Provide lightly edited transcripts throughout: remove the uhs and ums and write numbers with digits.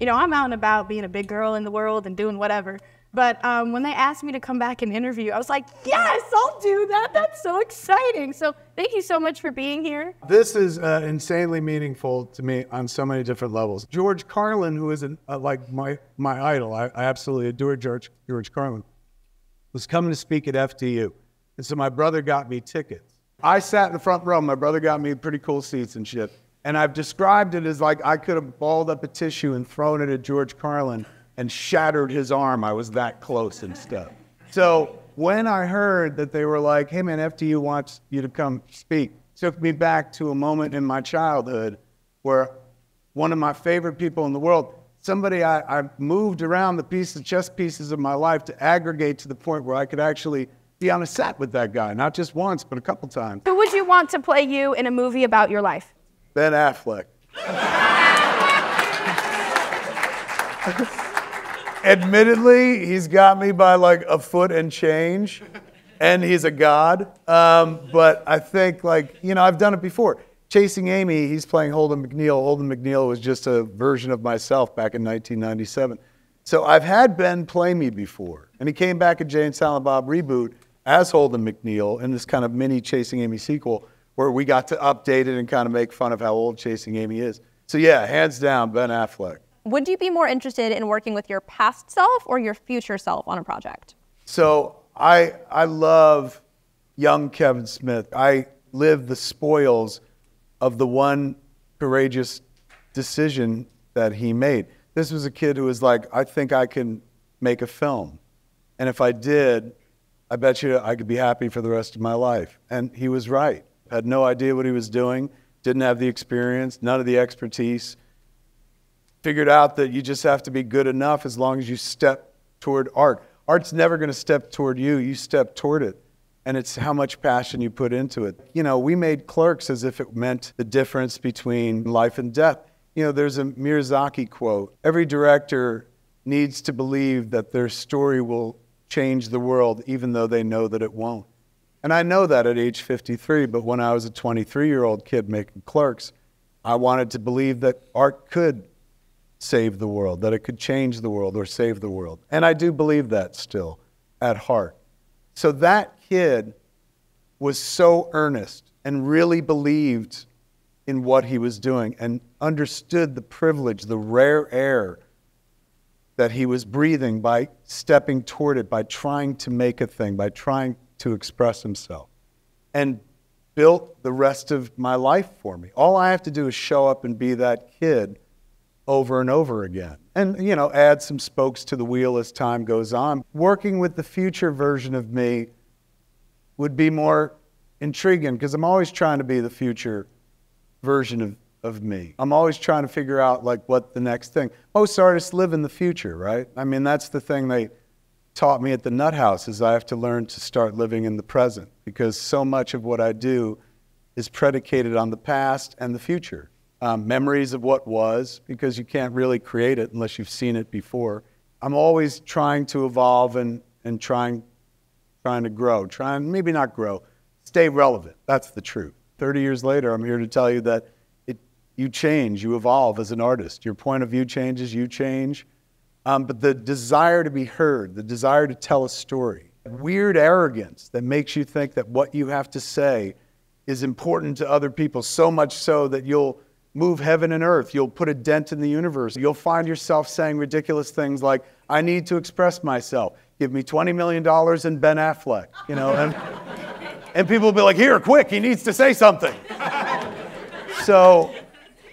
You know, I'm out and about being a big girl in the world and doing whatever. But when they asked me to come back and interview, I was like, yes, I'll do that. That's so exciting. So thank you so much for being here. This is insanely meaningful to me on so many different levels. George Carlin, who is like my idol, I absolutely adore George Carlin, was coming to speak at FDU. And so my brother got me tickets. I sat in the front row. My brother got me pretty cool seats and shit. And I've described it as like I could have balled up a tissue and thrown it at George Carlin and shattered his arm. I was that close and stuff. So when I heard that they were like, hey man, FDU wants you to come speak, it took me back to a moment in my childhood where one of my favorite people in the world, somebody I moved around the chess pieces of my life to aggregate to the point where I could actually be on a set with that guy, not just once, but a couple times. Who would you want to play you in a movie about your life? Ben Affleck. Admittedly, he's got me by like a foot and change, and he's a god. But I think, like, you know, I've done it before. Chasing Amy, he's playing Holden McNeil. Holden McNeil was just a version of myself back in 1997. So I've had Ben play me before. And he came back at Jay and Silent Bob Reboot as Holden McNeil in this kind of mini Chasing Amy sequel where we got to update it and kind of make fun of how old Chasing Amy is. So yeah, hands down, Ben Affleck. Would you be more interested in working with your past self or your future self on a project? So I love young Kevin Smith. I live the spoils of the one courageous decision that he made. This was a kid who was like, I think I can make a film. And if I did, I bet you I could be happy for the rest of my life. And he was right. Had no idea what he was doing, didn't have the experience, none of the expertise. Figured out that you just have to be good enough as long as you step toward art. Art's never going to step toward you. You step toward it. And it's how much passion you put into it. You know, we made Clerks as if it meant the difference between life and death. You know, there's a Miyazaki quote. Every director needs to believe that their story will change the world even though they know that it won't. And I know that at age 53, but when I was a 23-year-old kid making Clerks, I wanted to believe that art could save the world, that it could change the world or save the world. And I do believe that still at heart. So that kid was so earnest and really believed in what he was doing and understood the privilege, the rare air that he was breathing by stepping toward it, by trying to make a thing, by trying to express himself, and built the rest of my life for me. All I have to do is show up and be that kid over and over again. And, you know, add some spokes to the wheel as time goes on. Working with the future version of me would be more intriguing because I'm always trying to be the future version of me. I'm always trying to figure out like what the next thing. Most artists live in the future, right? I mean, that's the thing they taught me at the Nut House is I have to learn to start living in the present because so much of what I do is predicated on the past and the future. Memories of what was, because you can't really create it unless you've seen it before. I'm always trying to evolve and trying to grow, maybe not grow, stay relevant. That's the truth. 30 years later, I'm here to tell you that you change, you evolve as an artist. Your point of view changes, you change. But the desire to be heard, the desire to tell a story, weird arrogance that makes you think that what you have to say is important to other people, so much so that you'll move heaven and earth. You'll put a dent in the universe. You'll find yourself saying ridiculous things like, I need to express myself. Give me $20 million and Ben Affleck, you know, and people will be like, here, quick, he needs to say something. So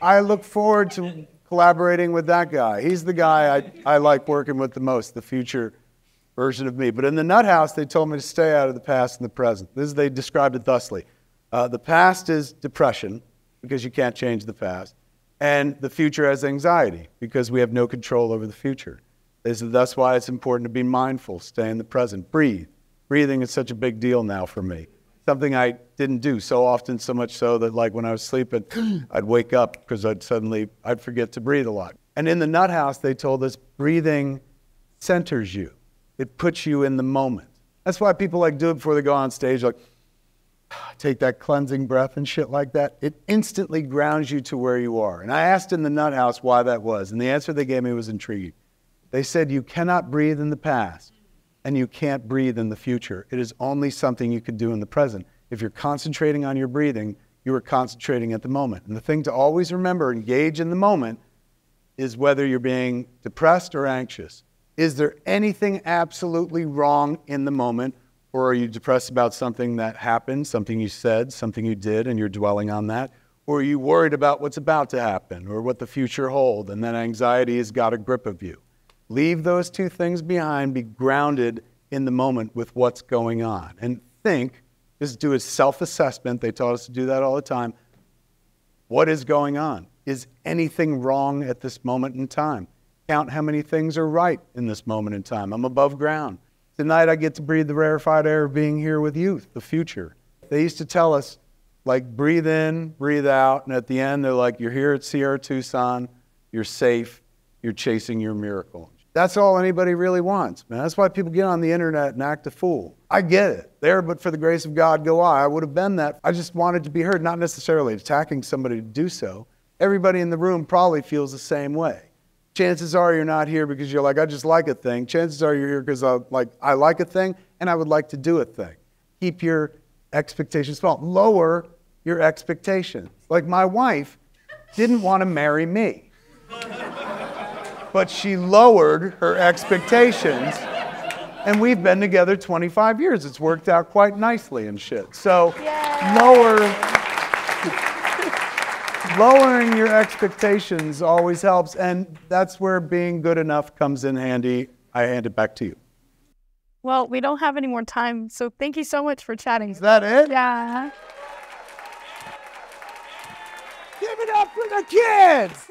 I look forward to collaborating with that guy. He's the guy I like working with the most, the future version of me. But in the Nut House, they told me to stay out of the past and the present. They described it thusly. The past is depression, because you can't change the past, and the future has anxiety, because we have no control over the future. They said that's why it's important to be mindful, stay in the present, breathe. Breathing is such a big deal now for me. Something I didn't do so often, so much so that like when I was sleeping, I'd wake up because I'd forget to breathe a lot. And in the Nut House, they told us breathing centers you. It puts you in the moment. That's why people like do it before they go on stage, like, take that cleansing breath and shit like that, it instantly grounds you to where you are. And I asked in the nut house why that was, and the answer they gave me was intriguing. They said you cannot breathe in the past and you can't breathe in the future. It is only something you can do in the present. If you're concentrating on your breathing, you are concentrating at the moment. And the thing to always remember, engage in the moment, is whether you're being depressed or anxious. Is there anything absolutely wrong in the moment, or are you depressed about something that happened, something you said, something you did, and you're dwelling on that? Or are you worried about what's about to happen or what the future holds, and then anxiety has got a grip of you? Leave those two things behind, be grounded in the moment with what's going on. And think, just do a self-assessment. They taught us to do that all the time. What is going on? Is anything wrong at this moment in time? Count how many things are right in this moment in time. I'm above ground. Tonight I get to breathe the rarefied air of being here with you, the future. They used to tell us, like, breathe in, breathe out, and at the end they're like, you're here at Sierra Tucson, you're safe, you're chasing your miracle. That's all anybody really wants, man. That's why people get on the internet and act a fool. I get it. There, but for the grace of God, go I. I would have been that. I just wanted to be heard, not necessarily attacking somebody to do so. Everybody in the room probably feels the same way. Chances are you're not here because you're like, I just like a thing. Chances are you're here because I like a thing and I would like to do a thing. Keep your expectations small. Lower your expectations. Like, my wife didn't want to marry me, but she lowered her expectations, and we've been together 25 years. It's worked out quite nicely and shit. So lowering your expectations always helps, and that's where being good enough comes in handy. I hand it back to you. Well, we don't have any more time, so thank you so much for chatting. Is that it? Yeah. Give it up for the kids!